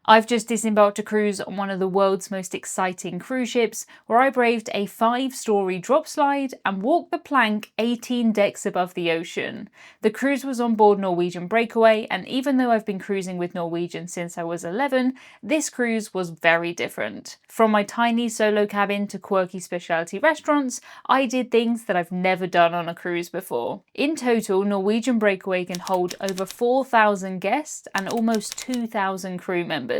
I've just disembarked a cruise on one of the world's most exciting cruise ships, where I braved a 5-story drop slide and walked the plank 18 decks above the ocean. The cruise was on board Norwegian Breakaway, and even though I've been cruising with Norwegian since I was 11, this cruise was very different. From my tiny solo cabin to quirky speciality restaurants, I did things that I've never done on a cruise before. In total, Norwegian Breakaway can hold over 4,000 guests and almost 2,000 crew members.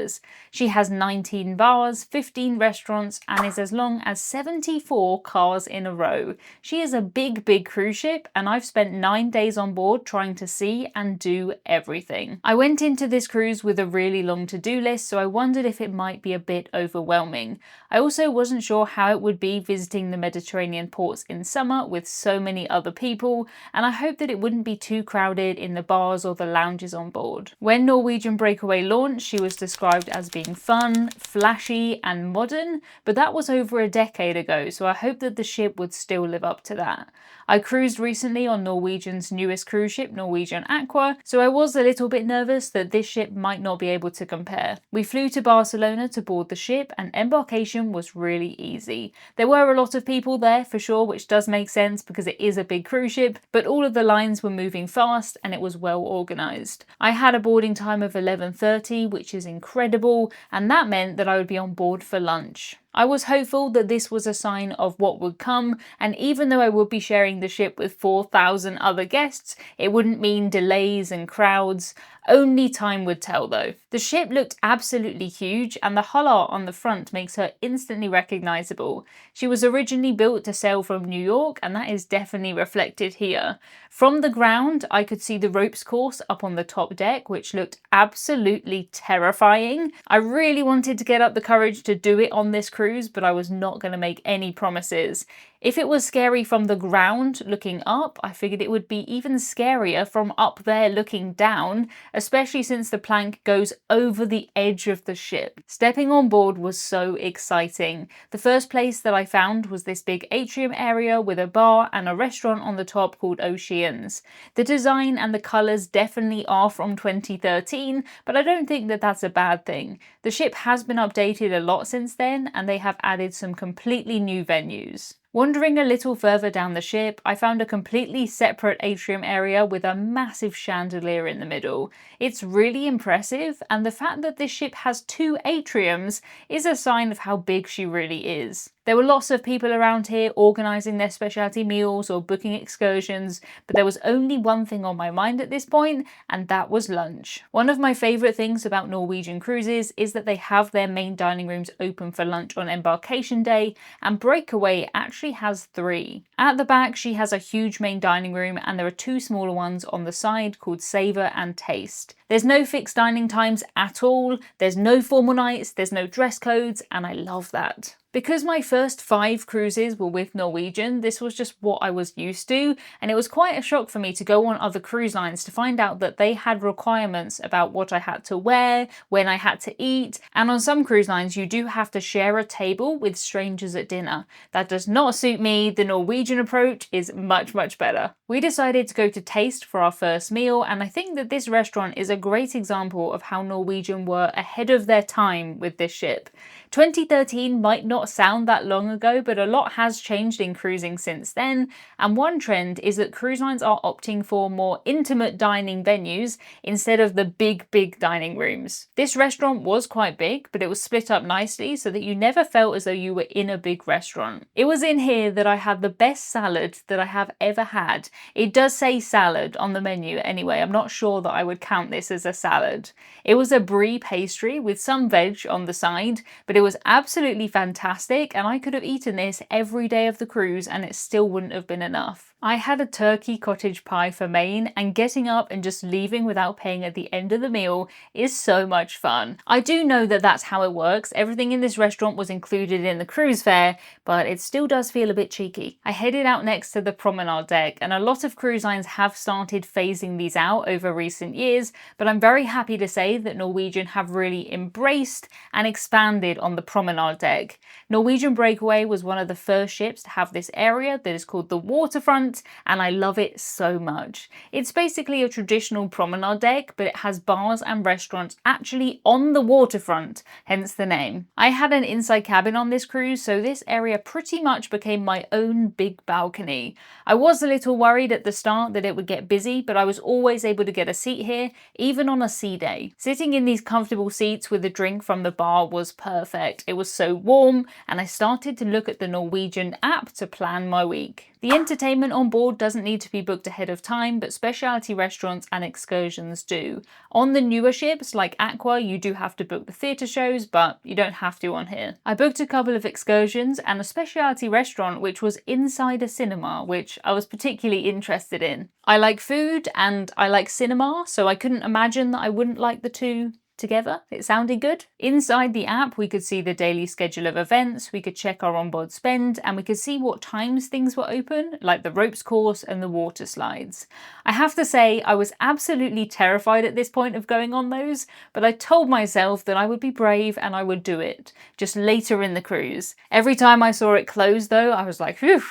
She has 19 bars, 15 restaurants, and is as long as 74 cars in a row. She is a big cruise ship, and I've spent 9 days on board trying to see and do everything. I went into this cruise with a really long to-do list, so I wondered if it might be a bit overwhelming. I also wasn't sure how it would be visiting the Mediterranean ports in summer with so many other people, and I hoped that it wouldn't be too crowded in the bars or the lounges on board. When Norwegian Breakaway launched, she was described as being fun, flashy and modern, but that was over a decade ago, so I hope that the ship would still live up to that. I cruised recently on Norwegian's newest cruise ship, Norwegian Aqua, so I was a little bit nervous that this ship might not be able to compare. We flew to Barcelona to board the ship, and embarkation was really easy. There were a lot of people there for sure, which does make sense because it is a big cruise ship, but all of the lines were moving fast and it was well organised. I had a boarding time of 11:30, which is incredible, and that meant that I would be on board for lunch. I was hopeful that this was a sign of what would come, and even though I would be sharing the ship with 4,000 other guests, it wouldn't mean delays and crowds. Only time would tell though. The ship looked absolutely huge, and the hull art on the front makes her instantly recognisable. She was originally built to sail from New York, and that is definitely reflected here. From the ground, I could see the ropes course up on the top deck, which looked absolutely terrifying. I really wanted to get up the courage to do it on this cruise, but I was not going to make any promises. If it was scary from the ground looking up, I figured it would be even scarier from up there looking down, especially since the plank goes over the edge of the ship. Stepping on board was so exciting. The first place that I found was this big atrium area with a bar and a restaurant on the top called Oceans. The design and the colours definitely are from 2013, but I don't think that that's a bad thing. The ship has been updated a lot since then, and they have added some completely new venues. Wandering a little further down the ship, I found a completely separate atrium area with a massive chandelier in the middle. It's really impressive, and the fact that this ship has 2 atriums is a sign of how big she really is. There were lots of people around here organising their specialty meals or booking excursions, but there was only one thing on my mind at this point, and that was lunch. One of my favourite things about Norwegian cruises is that they have their main dining rooms open for lunch on embarkation day, and Breakaway actually has 3. At the back, she has a huge main dining room, and there are 2 smaller ones on the side called Savour and Taste. There's no fixed dining times at all, there's no formal nights, there's no dress codes, and I love that. Because my first 5 cruises were with Norwegian, this was just what I was used to, and it was quite a shock for me to go on other cruise lines to find out that they had requirements about what I had to wear, when I had to eat, and on some cruise lines you do have to share a table with strangers at dinner. That does not suit me. The Norwegian approach is much better. We decided to go to Taste for our first meal, and I think that this restaurant is a great example of how Norwegian were ahead of their time with this ship. 2013 might not sound that long ago, but a lot has changed in cruising since then, and one trend is that cruise lines are opting for more intimate dining venues instead of the big dining rooms. This restaurant was quite big, but it was split up nicely so that you never felt as though you were in a big restaurant. It was in here that I had the best salad that I have ever had. It does say salad on the menu anyway. I'm not sure that I would count this as a salad. It was a brie pastry with some veg on the side, but it was absolutely fantastic, and I could have eaten this every day of the cruise and it still wouldn't have been enough. I had a turkey cottage pie for main, and getting up and just leaving without paying at the end of the meal is so much fun. I do know that that's how it works. Everything in this restaurant was included in the cruise fare, but it still does feel a bit cheeky. I headed out next to the promenade deck, and a lot of cruise lines have started phasing these out over recent years, but I'm very happy to say that Norwegian have really embraced and expanded on the promenade deck. Norwegian Breakaway was one of the first ships to have this area that is called the waterfront, waterfront, and I love it so much. It's basically a traditional promenade deck, but it has bars and restaurants actually on the waterfront, hence the name. I had an inside cabin on this cruise, so this area pretty much became my own big balcony. I was a little worried at the start that it would get busy, but I was always able to get a seat here, even on a sea day. Sitting in these comfortable seats with a drink from the bar was perfect. It was so warm, and I started to look at the Norwegian app to plan my week. The entertainment on board doesn't need to be booked ahead of time, but specialty restaurants and excursions do. On the newer ships like Aqua, you do have to book the theatre shows, but you don't have to on here. I booked a couple of excursions and a specialty restaurant which was inside a cinema, which I was particularly interested in. I like food and I like cinema, so I couldn't imagine that I wouldn't like the two together. It sounded good. Inside the app, we could see the daily schedule of events, we could check our onboard spend, and we could see what times things were open, like the ropes course and the water slides. I have to say, I was absolutely terrified at this point of going on those, but I told myself that I would be brave and I would do it, just later in the cruise. Every time I saw it close though, I was like, phew,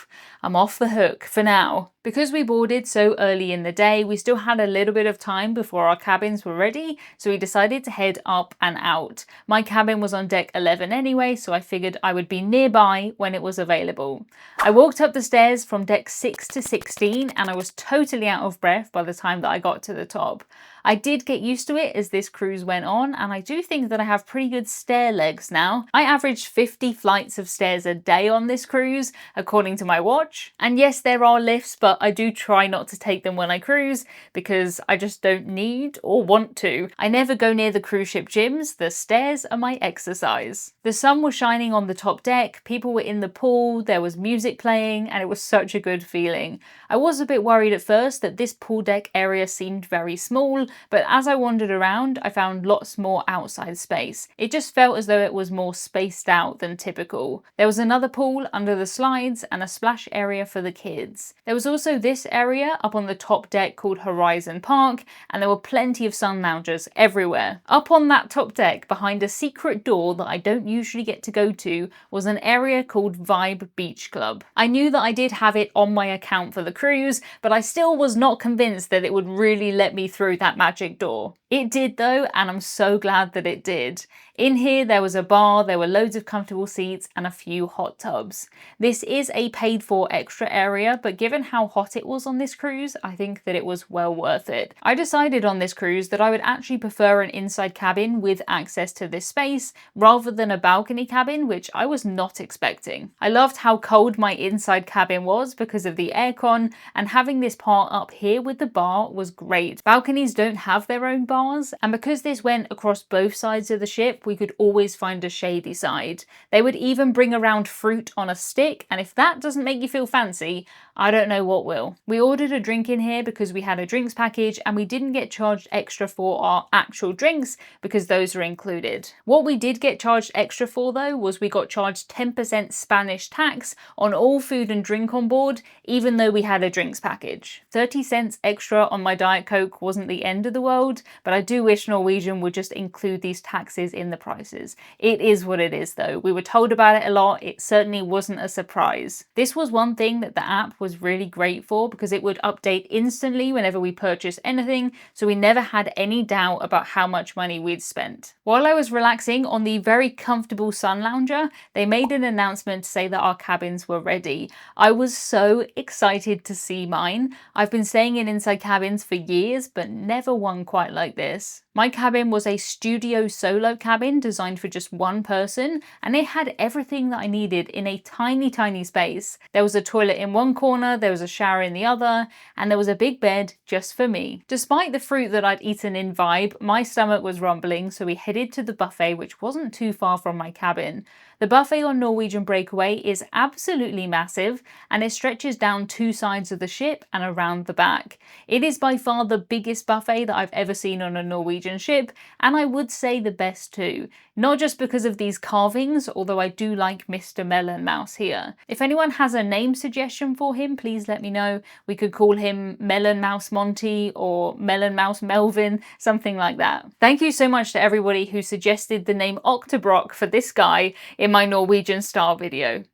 I'm off the hook for now. Because we boarded so early in the day, we still had a little bit of time before our cabins were ready, so we decided to head up and out. My cabin was on deck 11 anyway, so I figured I would be nearby when it was available. I walked up the stairs from deck 6 to 16 and I was totally out of breath by the time that I got to the top. I did get used to it as this cruise went on, and I do think that I have pretty good stair legs now. I averaged 50 flights of stairs a day on this cruise, according to my watch. And yes, there are lifts, but I do try not to take them when I cruise because I just don't need or want to. I never go near the cruise ship gyms. The stairs are my exercise. The sun was shining on the top deck, people were in the pool, there was music playing, and it was such a good feeling. I was a bit worried at first that this pool deck area seemed very small, but as I wandered around, I found lots more outside space. It just felt as though it was more spaced out than typical. There was another pool under the slides and a splash area for the kids. There was also this area up on the top deck called Horizon Park, and there were plenty of sun loungers everywhere. Up on that top deck, behind a secret door that I don't usually get to go to, was an area called Vibe Beach Club. I knew that I did have it on my account for the cruise, but I still was not convinced that it would really let me through that magic door. It did though, and I'm so glad that it did. In here there was a bar, there were loads of comfortable seats and a few hot tubs. This is a paid for extra area, but given how hot it was on this cruise, I think that it was well worth it. I decided on this cruise that I would actually prefer an inside cabin with access to this space rather than a balcony cabin, which I was not expecting. I loved how cold my inside cabin was because of the aircon, and having this part up here with the bar was great. Balconies don't have their own bars, and because this went across both sides of the ship, we could always find a shady side. They would even bring around fruit on a stick, and if that doesn't make you feel fancy, I don't know what will. We ordered a drink in here because we had a drinks package and we didn't get charged extra for our actual drinks because those are included. What we did get charged extra for though was we got charged 10% Spanish tax on all food and drink on board, even though we had a drinks package. 30 cents extra on my Diet Coke wasn't the end of the world, but I do wish Norwegian would just include these taxes in the prices. It is what it is though. We were told about it a lot. It certainly wasn't a surprise. This was one thing that the app was really great for because it would update instantly whenever we purchased anything, so we never had any doubt about how much money we'd spent. While I was relaxing on the very comfortable sun lounger, they made an announcement to say that our cabins were ready. I was so excited to see mine. I've been staying in inside cabins for years, but never one quite like this. My cabin was a studio solo cabin designed for just one person, and it had everything that I needed in a tiny space. There was a toilet in one corner, there was a shower in the other, and there was a big bed just for me. Despite the fruit that I'd eaten in Vibe, my stomach was rumbling, so we headed to the buffet, which wasn't too far from my cabin. The buffet on Norwegian Breakaway is absolutely massive, and it stretches down two sides of the ship and around the back. It is by far the biggest buffet that I've ever seen on a Norwegian ship, and I would say the best too. Not just because of these carvings, although I do like Mr. Melon Mouse here. If anyone has a name suggestion for him, please let me know. We could call him Melon Mouse Monty or Melon Mouse Melvin, something like that. Thank you so much to everybody who suggested the name Octobrock for this guy in my Norwegian star video.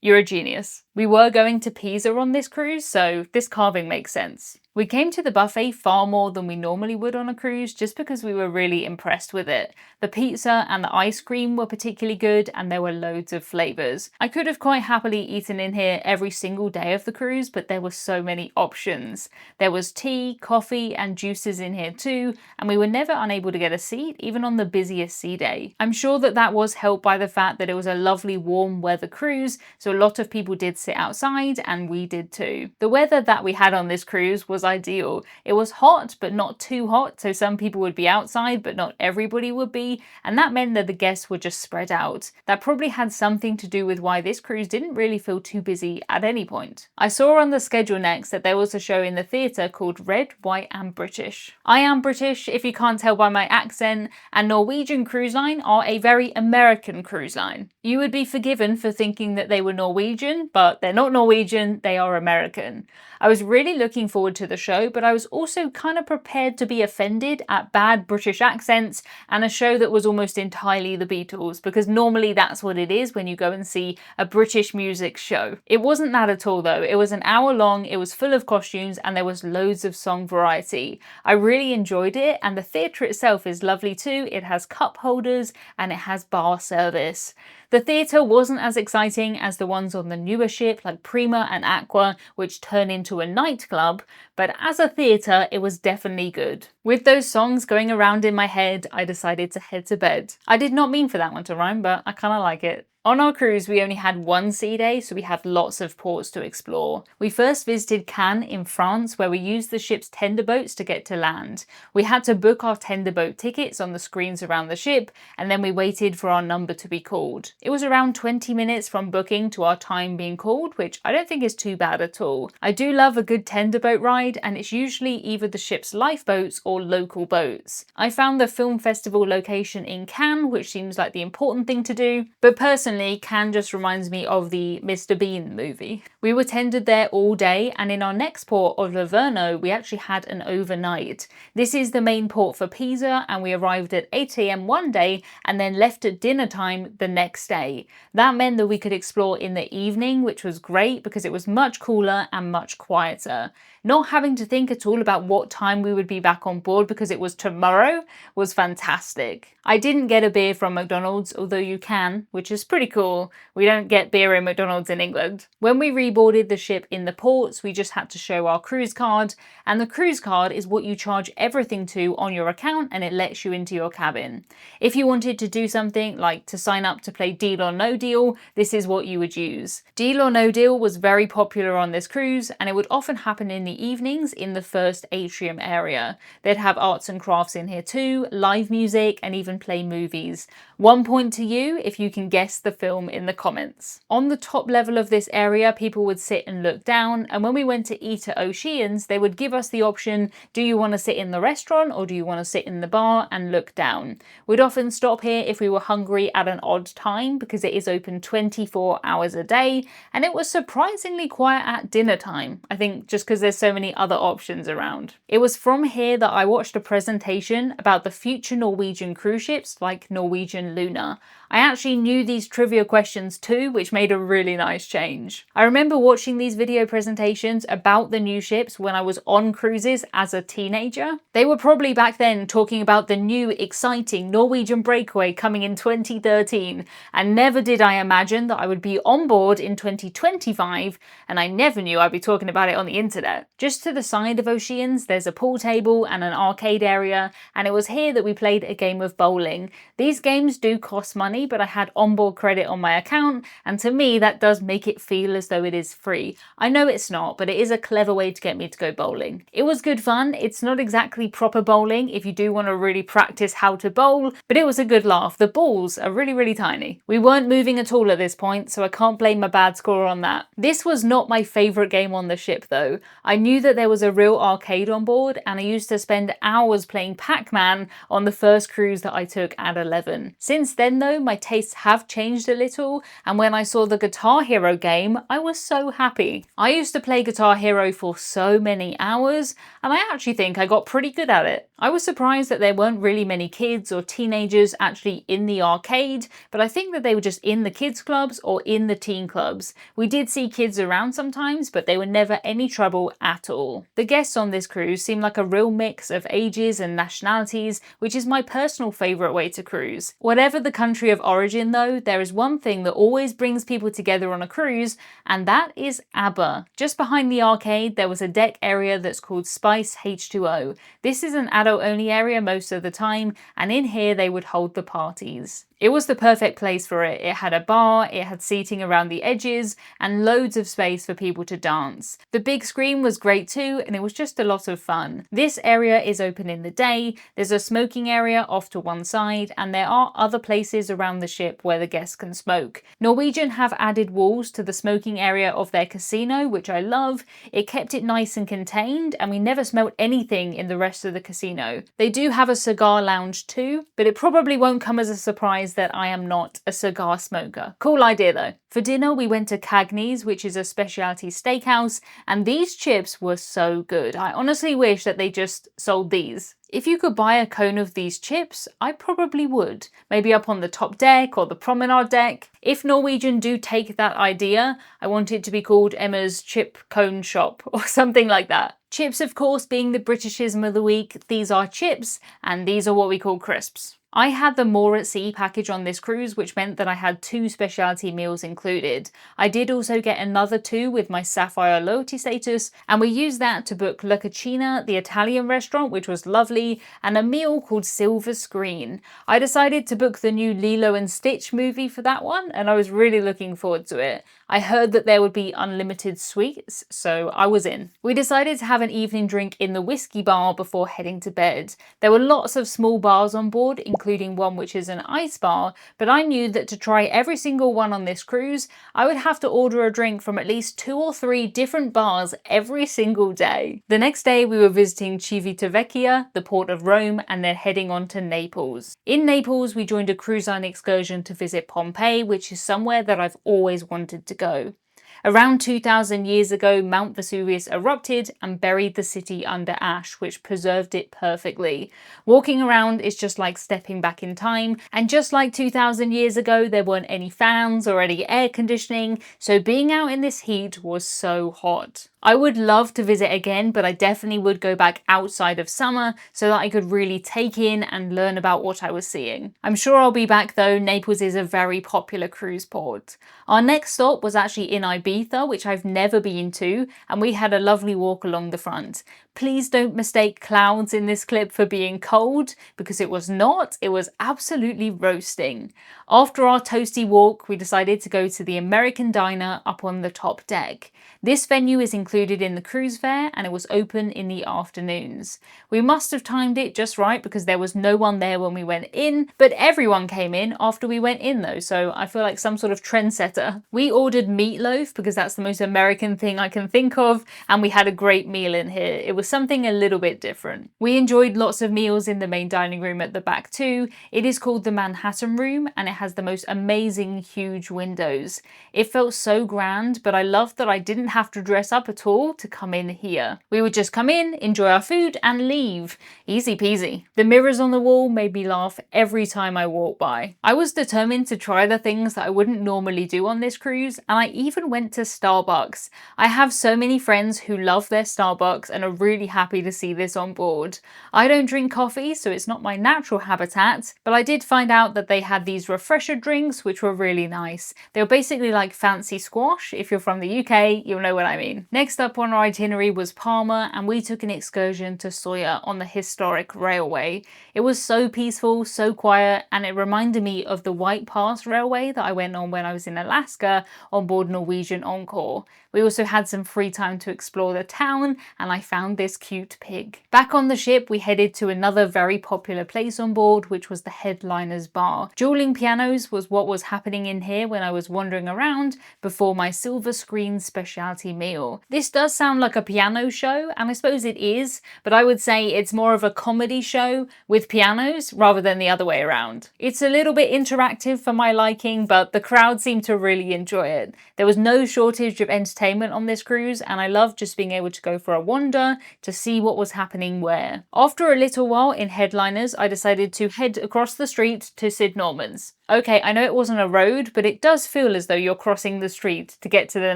You're a genius. We were going to Pisa on this cruise, so this carving makes sense. We came to the buffet far more than we normally would on a cruise just because we were really impressed with it. The pizza and the ice cream were particularly good and there were loads of flavours. I could have quite happily eaten in here every single day of the cruise, but there were so many options. There was tea, coffee and juices in here too, and we were never unable to get a seat even on the busiest sea day. I'm sure that was helped by the fact that it was a lovely warm weather cruise, so a lot of people did sit outside and we did too. The weather that we had on this cruise was ideal. It was hot but not too hot, so some people would be outside but not everybody would be, and that meant that the guests were just spread out. That probably had something to do with why this cruise didn't really feel too busy at any point. I saw on the schedule next that there was a show in the theatre called Red, White and British. I am British if you can't tell by my accent, and Norwegian Cruise Line are a very American cruise line. You would be forgiven for thinking that they were Norwegian, but they're not Norwegian, they are American. I was really looking forward to the show, but I was also kind of prepared to be offended at bad British accents and a show that was almost entirely the Beatles, because normally that's what it is when you go and see a British music show. It wasn't that at all though. It was an hour long, it was full of costumes and there was loads of song variety. I really enjoyed it, and the theatre itself is lovely too. It has cup holders and it has bar service. The theatre wasn't as exciting as the ones on the newer ship like Prima and Aqua, which turn into a nightclub, but as a theatre it was definitely good. With those songs going around in my head, I decided to head to bed. I did not mean for that one to rhyme, but I kind of like it. On our cruise, we only had one sea day, so we had lots of ports to explore. We first visited Cannes in France, where we used the ship's tender boats to get to land. We had to book our tender boat tickets on the screens around the ship, and then we waited for our number to be called. It was around 20 minutes from booking to our time being called, which I don't think is too bad at all. I do love a good tender boat ride, and it's usually either the ship's lifeboats or local boats. I found the film festival location in Cannes, which seems like the important thing to do, but personally, Cannes just reminds me of the Mr. Bean movie. We were tendered there all day, and in our next port of Livorno, we actually had an overnight. This is the main port for Pisa, and we arrived at 8 AM one day and then left at dinner time the next day. That meant that we could explore in the evening, which was great because it was much cooler and much quieter. Not having to think at all about what time we would be back on board because it was tomorrow was fantastic. I didn't get a beer from McDonald's, although you can, which is pretty cool. We don't get beer in McDonald's in England. When we reboarded the ship in the ports, we just had to show our cruise card, and the cruise card is what you charge everything to on your account, and it lets you into your cabin. If you wanted to do something like to sign up to play Deal or No Deal, this is what you would use. Deal or No Deal was very popular on this cruise, and it would often happen in the evenings in the first atrium area. They'd have arts and crafts in here too, live music, and even play movies. 1 point to you if you can guess the film in the comments. On the top level of this area, people would sit and look down, and when we went to eat at Oceans, they would give us the option, do you want to sit in the restaurant or do you want to sit in the bar and look down? We'd often stop here if we were hungry at an odd time because it is open 24 hours a day, and it was surprisingly quiet at dinner time. I think just because there's so many other options around. It was from here that I watched a presentation about the future Norwegian cruise ships like Norwegian Luna. I actually knew these trivia questions too, which made a really nice change. I remember watching these video presentations about the new ships when I was on cruises as a teenager. They were probably back then talking about the new exciting Norwegian Breakaway coming in 2013, and never did I imagine that I would be on board in 2025, and I never knew I'd be talking about it on the internet. Just to the side of Oceans, there's a pool table and an arcade area, and it was here that we played a game of bowling. These games do cost money, but I had onboard credit on my account, and to me that does make it feel as though it is free. I know it's not, but it is a clever way to get me to go bowling. It was good fun. It's not exactly proper bowling if you do want to really practice how to bowl, but it was a good laugh. The balls are really tiny. We weren't moving at all at this point, so I can't blame my bad score on that. This was not my favourite game on the ship though. I knew that there was a real arcade on board, and I used to spend hours playing Pac-Man on the first cruise that I took at 11. Since then though, my tastes have changed a little, and when I saw the Guitar Hero game, I was so happy. I used to play Guitar Hero for so many hours, and I actually think I got pretty good at it. I was surprised that there weren't really many kids or teenagers actually in the arcade, but I think that they were just in the kids clubs or in the teen clubs. We did see kids around sometimes, but they were never any trouble at all. The guests on this cruise seemed like a real mix of ages and nationalities, which is my personal favourite way to cruise. Whatever the country of origin though, there is one thing that always brings people together on a cruise, and that is ABBA. Just behind the arcade there was a deck area that's called Spice H2O. This is an adult only area most of the time, and in here they would hold the parties. It was the perfect place for it. It had a bar, it had seating around the edges, and loads of space for people to dance. The big screen was great too, and it was just a lot of fun. This area is open in the day, there's a smoking area off to one side, and there are other places around the ship where the guests can smoke. Norwegian have added walls to the smoking area of their casino, which I love. It kept it nice and contained, and we never smelled anything in the rest of the casino. They do have a cigar lounge too, but it probably won't come as a surprise that I am not a cigar smoker. Cool idea though. For dinner we went to Cagney's, which is a speciality steakhouse, and these chips were so good. I honestly wish that they just sold these. If you could buy a cone of these chips, I probably would. Maybe up on the top deck or the promenade deck. If Norwegian do take that idea, I want it to be called Emma's Chip Cone Shop or something like that. Chips, of course, being the Britishism of the week, these are chips and these are what we call crisps. I had the More at Sea package on this cruise, which meant that I had 2 specialty meals included. I did also get another 2 with my Sapphire loyalty status, and we used that to book La Cucina, the Italian restaurant, which was lovely, and a meal called Silver Screen. I decided to book the new Lilo and Stitch movie for that one, and I was really looking forward to it. I heard that there would be unlimited sweets, so I was in. We decided to have an evening drink in the whiskey bar before heading to bed. There were lots of small bars on board, including one which is an ice bar, but I knew that to try every single one on this cruise, I would have to order a drink from at least 2 or 3 different bars every single day. The next day we were visiting Civitavecchia, the port of Rome, and then heading on to Naples. In Naples we joined a cruise line excursion to visit Pompeii, which is somewhere that I've always wanted to go. Around 2,000 years ago, Mount Vesuvius erupted and buried the city under ash, which preserved it perfectly. Walking around is just like stepping back in time, and just like 2,000 years ago, there weren't any fans or any air conditioning, so being out in this heat was so hot. I would love to visit again, but I definitely would go back outside of summer so that I could really take in and learn about what I was seeing. I'm sure I'll be back though. Naples is a very popular cruise port. Our next stop was actually in Ibiza, which I've never been to, and we had a lovely walk along the front. Please don't mistake clouds in this clip for being cold, because it was not. It was absolutely roasting. After our toasty walk, we decided to go to the American Diner up on the top deck. This venue is included in the cruise fare and it was open in the afternoons. We must have timed it just right because there was no one there when we went in, but everyone came in after we went in though, so I feel like some sort of trendsetter. We ordered meatloaf because that's the most American thing I can think of, and we had a great meal in here. It was something a little bit different. We enjoyed lots of meals in the main dining room at the back too. It is called the Manhattan Room and it has the most amazing huge windows. It felt so grand, but I loved that I didn't have to dress up at all to come in here. We would just come in, enjoy our food and leave. Easy peasy. The mirrors on the wall made me laugh every time I walked by. I was determined to try the things that I wouldn't normally do on this cruise, and I even went to Starbucks. I have so many friends who love their Starbucks and are really happy to see this on board. I don't drink coffee, so it's not my natural habitat, but I did find out that they had these refresher drinks which were really nice. They were basically like fancy squash. If you're from the UK, you'll know what I mean. Next up on our itinerary was Parma, and we took an excursion to Soia on the historic railway. It was so peaceful, so quiet, and it reminded me of the White Pass railway that I went on when I was in Alaska on board Norwegian Encore. We also had some free time to explore the town, and I found this cute pig. Back on the ship, we headed to another very popular place on board, which was the Headliner's Bar. Dueling pianos was what was happening in here when I was wandering around before my Silver Screen specialty meal. This does sound like a piano show, and I suppose it is, but I would say it's more of a comedy show with pianos rather than the other way around. It's a little bit interactive for my liking, but the crowd seemed to really enjoy it. There was no shortage of entertainment on this cruise, and I loved just being able to go for a wander to see what was happening where. After a little while in Headliners, I decided to head across the street to Sid Norman's. Okay, I know it wasn't a road, but it does feel as though you're crossing the street to get to the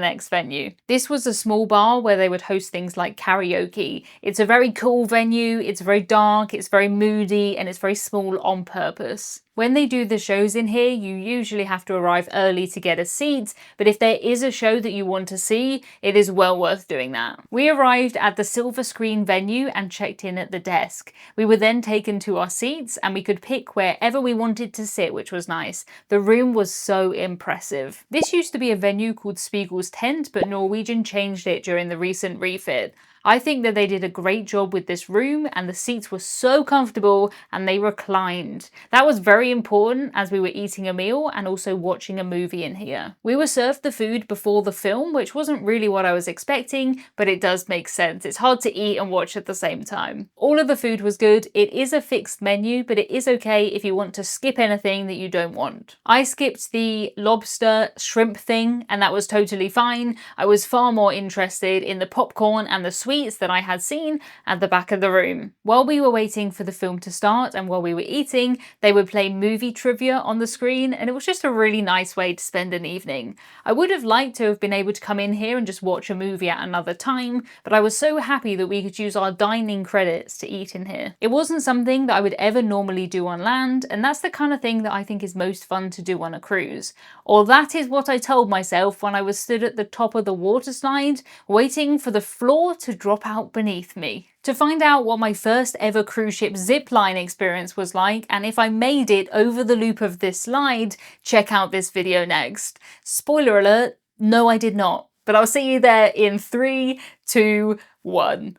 next venue. This was a small bar where they would host things like karaoke. It's a very cool venue, it's very dark, it's very moody, and it's very small on purpose. When they do the shows in here, you usually have to arrive early to get a seat, but if there is a show that you want to see, it is well worth doing that. We arrived at the silver screen venue and checked in at the desk. We were then taken to our seats and we could pick wherever we wanted to sit, which was nice. The room was so impressive. This used to be a venue called Spiegel's Tent, but Norwegian changed it during the recent refit. I think that they did a great job with this room, and the seats were so comfortable and they reclined. That was very important as we were eating a meal and also watching a movie in here. We were served the food before the film, which wasn't really what I was expecting, but it does make sense. It's hard to eat and watch at the same time. All of the food was good. It is a fixed menu, but it is okay if you want to skip anything that you don't want. I skipped the lobster shrimp thing, and that was totally fine. I was far more interested in the popcorn and the sweets that I had seen at the back of the room. While we were waiting for the film to start and while we were eating, they would play movie trivia on the screen, and it was just a really nice way to spend an evening. I would have liked to have been able to come in here and just watch a movie at another time, but I was so happy that we could use our dining credits to eat in here. It wasn't something that I would ever normally do on land, and that's the kind of thing that I think is most fun to do on a cruise. Or that is what I told myself when I was stood at the top of the water slide, waiting for the floor to drop out beneath me. To find out what my first ever cruise ship zipline experience was like, and if I made it over the loop of this slide, check out this video next. Spoiler alert, no I did not. But I'll see you there in 3, 2, 1.